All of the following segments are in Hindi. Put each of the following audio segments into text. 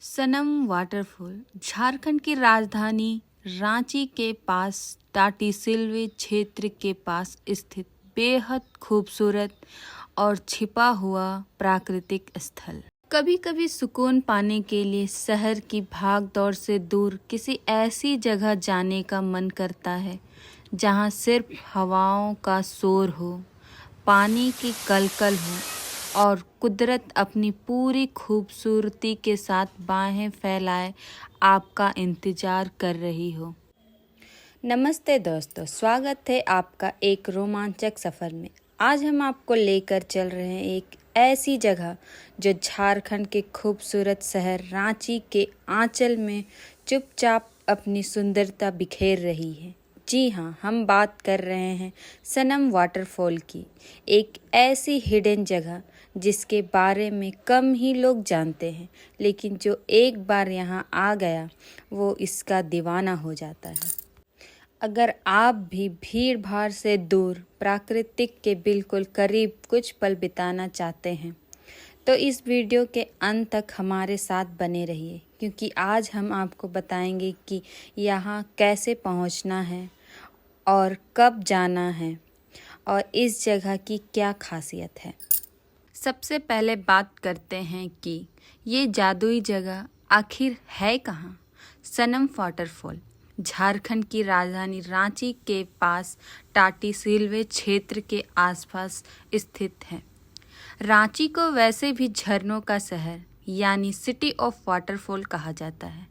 सनम वाटरफॉल झारखंड की राजधानी रांची के पास टाटीसिलवे क्षेत्र के पास स्थित बेहद खूबसूरत और छिपा हुआ प्राकृतिक स्थल। कभी कभी सुकून पाने के लिए शहर की भागदौड़ से दूर किसी ऐसी जगह जाने का मन करता है जहां सिर्फ हवाओं का शोर हो, पानी की कलकल हो और कुदरत अपनी पूरी खूबसूरती के साथ बाहें फैलाए आपका इंतजार कर रही हो। नमस्ते दोस्तों, स्वागत है आपका एक रोमांचक सफ़र में। आज हम आपको लेकर चल रहे हैं एक ऐसी जगह जो झारखंड के खूबसूरत शहर रांची के आंचल में चुपचाप अपनी सुंदरता बिखेर रही है। जी हाँ, हम बात कर रहे हैं सनम वाटरफॉल की, एक ऐसी हिडन जगह जिसके बारे में कम ही लोग जानते हैं, लेकिन जो एक बार यहाँ आ गया वो इसका दीवाना हो जाता है। अगर आप भी भीड़ भाड़ से दूर प्राकृतिक के बिल्कुल करीब कुछ पल बिताना चाहते हैं तो इस वीडियो के अंत तक हमारे साथ बने रहिए, क्योंकि आज हम आपको बताएंगे कि यहाँ कैसे पहुँचना है और कब जाना है और इस जगह की क्या खासियत है। सबसे पहले बात करते हैं कि ये जादुई जगह आखिर है कहाँ। सनम वाटरफॉल झारखंड की राजधानी रांची के पास टाटीसिलवे क्षेत्र के आसपास स्थित है। रांची को वैसे भी झरनों का शहर यानी सिटी ऑफ वाटरफॉल कहा जाता है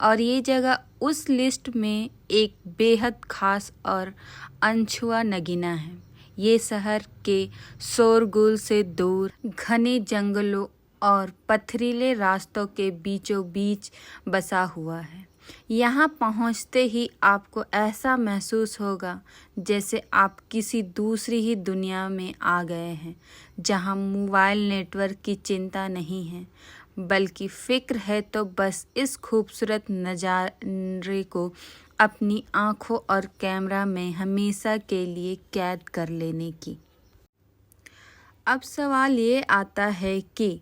और ये जगह उस लिस्ट में एक बेहद खास और अनछुआ नगीना है। ये शहर के शोरगुल से दूर घने जंगलों और पथरीले रास्तों के बीचों बीच बसा हुआ है। यहाँ पहुँचते ही आपको ऐसा महसूस होगा जैसे आप किसी दूसरी ही दुनिया में आ गए हैं, जहाँ मोबाइल नेटवर्क की चिंता नहीं है, बल्कि फ़िक्र है तो बस इस खूबसूरत नज़ारे को अपनी आँखों और कैमरा में हमेशा के लिए कैद कर लेने की। अब सवाल ये आता है कि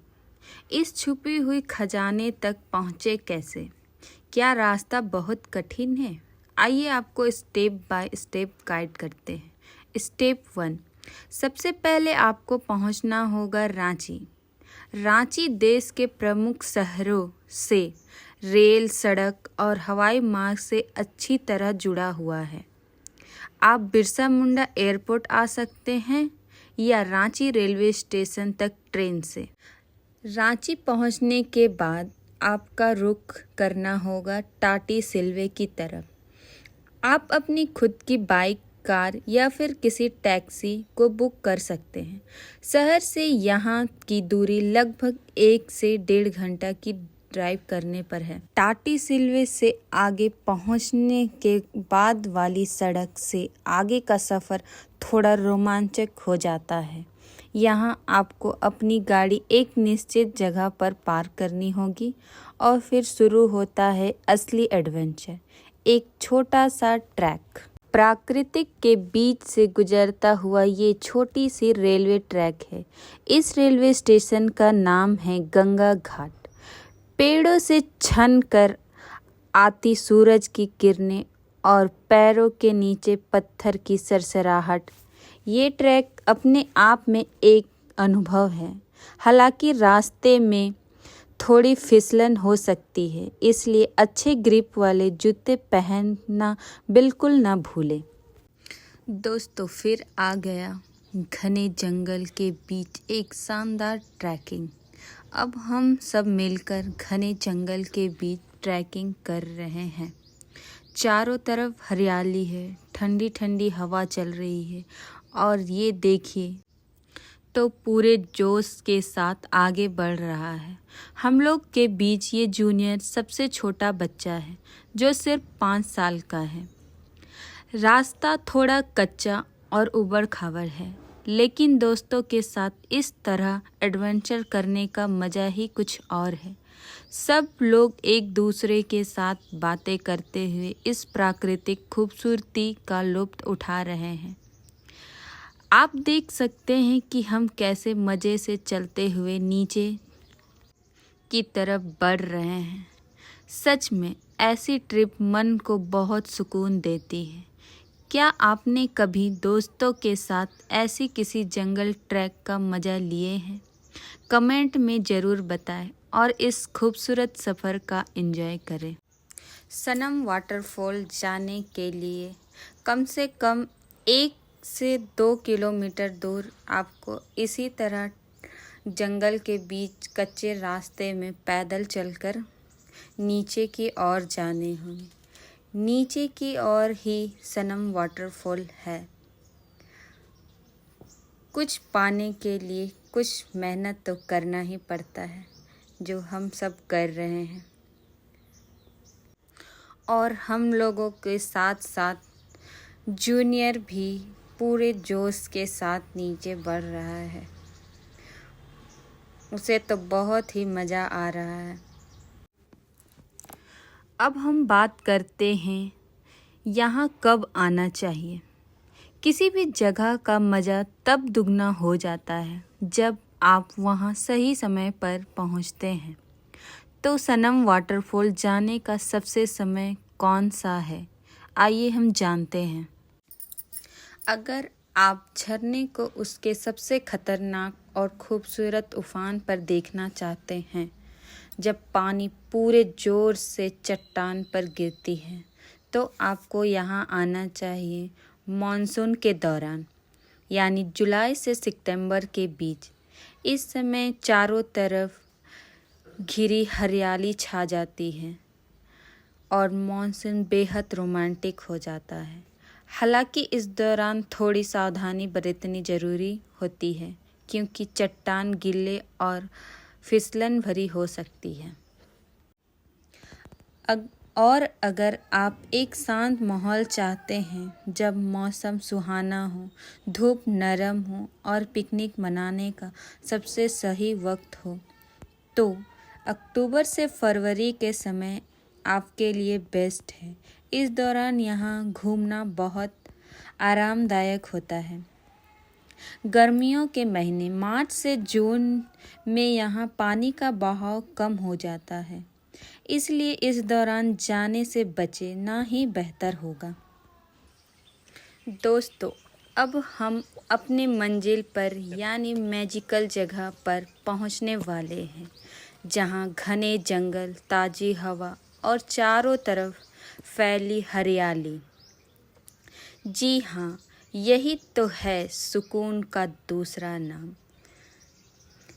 इस छुपी हुई खजाने तक पहुँचे कैसे? क्या रास्ता बहुत कठिन है? आइए आपको स्टेप बाय स्टेप गाइड करते हैं। स्टेप 1, सबसे पहले आपको पहुंचना होगा रांची। रांची देश के प्रमुख शहरों से रेल, सड़क और हवाई मार्ग से अच्छी तरह जुड़ा हुआ है। आप बिरसा मुंडा एयरपोर्ट आ सकते हैं या रांची रेलवे स्टेशन तक ट्रेन से। रांची पहुंचने के बाद आपका रुख करना होगा टाटीसिलवे की तरफ। आप अपनी खुद की बाइक, कार या फिर किसी टैक्सी को बुक कर सकते हैं। शहर से यहाँ की दूरी लगभग 1 से 1.5 घंटा की ड्राइव करने पर है। टाटीसिलवे से आगे पहुँचने के बाद वाली सड़क से आगे का सफ़र थोड़ा रोमांचक हो जाता है। यहाँ आपको अपनी गाड़ी एक निश्चित जगह पर पार्क करनी होगी और फिर शुरू होता है असली एडवेंचर, एक छोटा सा ट्रैक। प्राकृतिक के बीच से गुजरता हुआ ये छोटी सी रेलवे ट्रैक है। इस रेलवे स्टेशन का नाम है गंगा घाट। पेड़ों से छन कर आती सूरज की किरणें और पैरों के नीचे पत्थर की सरसराहट, ये ट्रैक अपने आप में एक अनुभव है। हालांकि रास्ते में थोड़ी फिसलन हो सकती है, इसलिए अच्छे ग्रिप वाले जूते पहनना बिल्कुल ना भूलें। दोस्तों, फिर आ गया घने जंगल के बीच एक शानदार ट्रैकिंग। अब हम सब मिलकर घने जंगल के बीच ट्रैकिंग कर रहे हैं। चारों तरफ हरियाली है, ठंडी ठंडी हवा चल रही है और ये देखिए तो पूरे जोश के साथ आगे बढ़ रहा है। हम लोग के बीच ये जूनियर सबसे छोटा बच्चा है जो सिर्फ 5 साल का है। रास्ता थोड़ा कच्चा और उबड़-खाबड़ है, लेकिन दोस्तों के साथ इस तरह एडवेंचर करने का मज़ा ही कुछ और है। सब लोग एक दूसरे के साथ बातें करते हुए इस प्राकृतिक खूबसूरती का लुत्फ़ उठा रहे हैं। आप देख सकते हैं कि हम कैसे मज़े से चलते हुए नीचे की तरफ बढ़ रहे हैं। सच में ऐसी ट्रिप मन को बहुत सुकून देती है। क्या आपने कभी दोस्तों के साथ ऐसी किसी जंगल ट्रैक का मज़ा लिए हैं? कमेंट में ज़रूर बताएं और इस खूबसूरत सफ़र का एंजॉय करें। सनम वाटरफॉल जाने के लिए कम से कम 1 से 2 किलोमीटर दूर आपको इसी तरह जंगल के बीच कच्चे रास्ते में पैदल चलकर नीचे की ओर जाने होंगे। नीचे की ओर ही सनम वाटरफॉल है। कुछ पाने के लिए कुछ मेहनत तो करना ही पड़ता है, जो हम सब कर रहे हैं। और हम लोगों के साथ साथ जूनियर भी पूरे जोश के साथ नीचे बढ़ रहा है। उसे तो बहुत ही मज़ा आ रहा है। अब हम बात करते हैं यहाँ कब आना चाहिए। किसी भी जगह का मज़ा तब दुगना हो जाता है जब आप वहाँ सही समय पर पहुँचते हैं। तो सनम वाटरफॉल जाने का सबसे समय कौन सा है, आइए हम जानते हैं। अगर आप झरने को उसके सबसे खतरनाक और खूबसूरत उफान पर देखना चाहते हैं, जब पानी पूरे ज़ोर से चट्टान पर गिरती है, तो आपको यहाँ आना चाहिए मॉनसून के दौरान, यानी जुलाई से सितंबर के बीच। इस समय चारों तरफ घिरी हरियाली छा जाती है और मॉनसून बेहद रोमांटिक हो जाता है। हालांकि इस दौरान थोड़ी सावधानी बरतनी ज़रूरी होती है, क्योंकि चट्टान गीले और फिसलन भरी हो सकती है। और अगर आप एक शांत माहौल चाहते हैं, जब मौसम सुहाना हो, धूप नरम हो और पिकनिक मनाने का सबसे सही वक्त हो, तो अक्टूबर से फरवरी के समय आपके लिए बेस्ट है। इस दौरान यहाँ घूमना बहुत आरामदायक होता है। गर्मियों के महीने मार्च से जून में यहाँ पानी का बहाव कम हो जाता है, इसलिए इस दौरान जाने से बचे ना ही बेहतर होगा। दोस्तों, अब हम अपने मंजिल पर यानी मैजिकल जगह पर पहुँचने वाले हैं, जहाँ घने जंगल, ताज़ी हवा और चारों तरफ फैली हरियाली। जी हाँ, यही तो है सुकून का दूसरा नाम।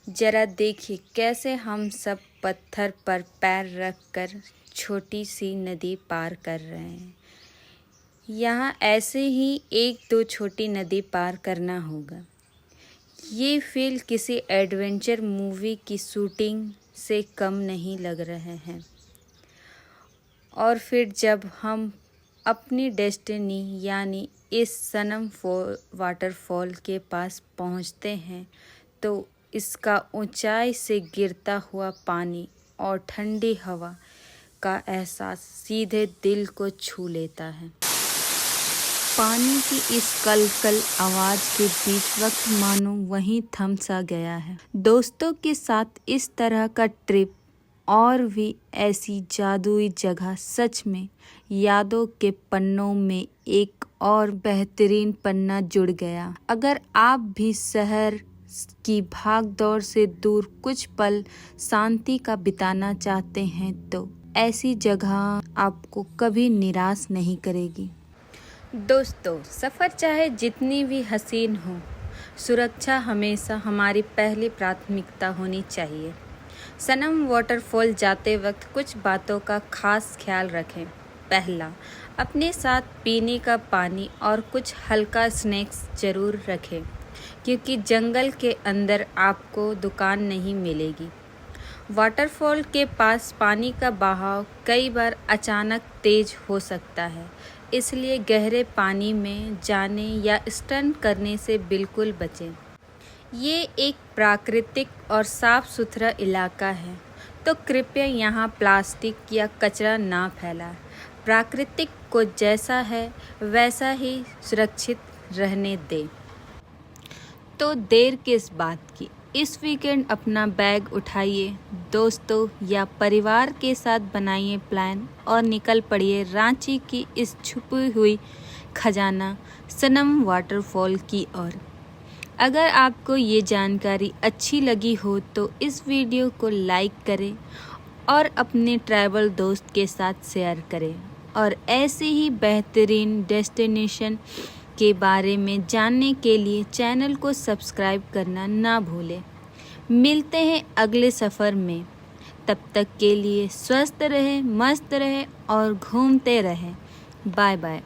जरा देखिए कैसे हम सब पत्थर पर पैर रखकर छोटी सी नदी पार कर रहे हैं। यहाँ ऐसे ही 1-2 छोटी नदी पार करना होगा। ये फील किसी एडवेंचर मूवी की शूटिंग से कम नहीं लग रहे हैं। और फिर जब हम अपनी डेस्टिनी यानी इस सनम वाटरफॉल के पास पहुंचते हैं, तो इसका ऊंचाई से गिरता हुआ पानी और ठंडी हवा का एहसास सीधे दिल को छू लेता है। पानी की इस कलकल आवाज़ के बीच वक्त मानो वहीं थम सा गया है। दोस्तों के साथ इस तरह का ट्रिप और भी ऐसी जादुई जगह सच में यादों के पन्नों में एक और बेहतरीन पन्ना जुड़ गया। अगर आप भी शहर की भागदौड़ से दूर कुछ पल शांति का बिताना चाहते हैं, तो ऐसी जगह आपको कभी निराश नहीं करेगी। दोस्तों, सफ़र चाहे जितनी भी हसीन हो, सुरक्षा हमेशा हमारी पहली प्राथमिकता होनी चाहिए। सनम वाटरफॉल जाते वक्त कुछ बातों का खास ख्याल रखें। पहला, अपने साथ पीने का पानी और कुछ हल्का स्नैक्स ज़रूर रखें, क्योंकि जंगल के अंदर आपको दुकान नहीं मिलेगी। वाटरफॉल के पास पानी का बहाव कई बार अचानक तेज हो सकता है, इसलिए गहरे पानी में जाने या स्टंट करने से बिल्कुल बचें। ये एक प्राकृतिक और साफ सुथरा इलाका है, तो कृपया यहाँ प्लास्टिक या कचरा ना फैलाएं। प्राकृतिक को जैसा है वैसा ही सुरक्षित रहने दें। तो देर किस बात की, इस वीकेंड अपना बैग उठाइए, दोस्तों या परिवार के साथ बनाइए प्लान और निकल पड़िए रांची की इस छुपी हुई खजाना सनम वाटरफॉल की ओर। अगर आपको ये जानकारी अच्छी लगी हो तो इस वीडियो को लाइक करें और अपने ट्रैवल दोस्त के साथ शेयर करें और ऐसे ही बेहतरीन डेस्टिनेशन के बारे में जानने के लिए चैनल को सब्सक्राइब करना ना भूलें। मिलते हैं अगले सफ़र में, तब तक के लिए स्वस्थ रहें, मस्त रहें और घूमते रहें। Bye bye.